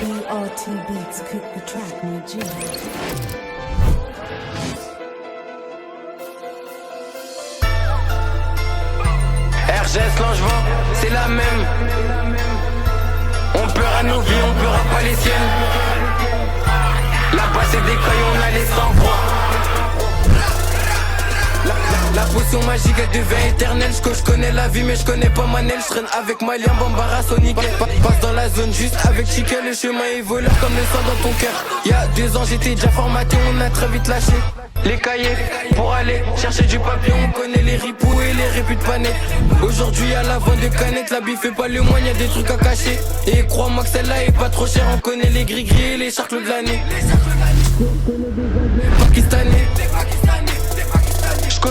ERT Beats cook the track, my G. RGS Langevin, c'est la même. On pleure à nos vies, on pleura pas les siennes. Là-bas c'est des cailloux, on a les sang-froid. La potion magique elle devient éternelle. Je connais la vie mais je connais pas Manel. Je traîne avec Malien, Bambara, Sonic. Passe dans la zone juste avec Chica. Le chemin est voleur comme le sang dans ton cœur. Y'a 2 ans j'étais déjà formaté, on a très vite lâché les cahiers pour aller chercher du papier. On connaît les ripoux et les réputes de panette. Aujourd'hui à la vente de canettes, la bif fait pas le moins, y'a des trucs à cacher. Et crois-moi que celle-là est pas trop chère. On connaît les gris-gris et les charcles de l'année. Pakistanais.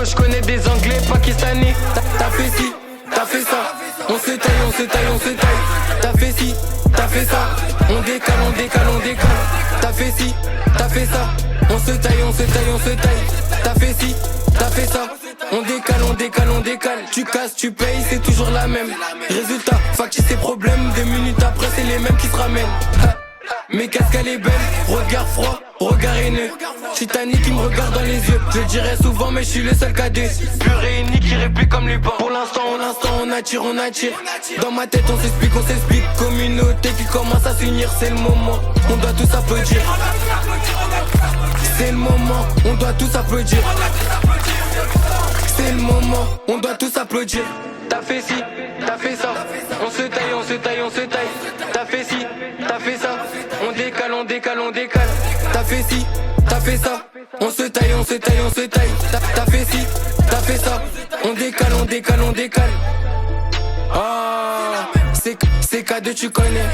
Je connais des anglais pakistanais. T'as fait ci, t'as fait ça. On se taille, on se taille, on se taille. T'as fait ci, t'as fait ça. On décale, on décale, on décale. T'as fait ci, t'as fait ça. On se taille, on se taille, on se taille. T'as fait ci, t'as fait ça. On décale, on décale, on décale. Tu casses, tu payes, c'est toujours la même. Résultat, factice tes problèmes. 2 minutes après, c'est les mêmes qui se ramènent. Mais qu'est-ce qu'elle est belle, regard froid, regard haineux. Titanic qui me regarde dans les yeux. Je le dirais souvent mais je suis le seul cadet. Pur et unique qui réplique comme les bancs. Pour l'instant on attire, on attire. Dans ma tête on s'explique, communauté qui commence à s'unir, c'est le moment. On doit tous applaudir. C'est le moment, on doit tous applaudir. C'est le moment, on doit tous applaudir. T'as fait ci, t'as fait ça. On se taille, on se taille, on se taille. T'as fait ci, t'as fait ça. On décale, on décale, on décale. T'as fait ci, t'as fait ça. On se taille, on se taille, on se taille. T'as fait ci, t'as fait ça. On décale, on décale, on décale. Ah, c'est K2, tu connais.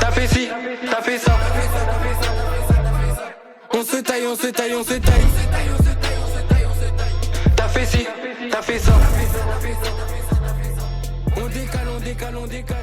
T'as fait ci, t'as fait ça. On se taille, on se taille, on se taille. T'as fait ci, t'as fait ça. On décale, on décale, on décale.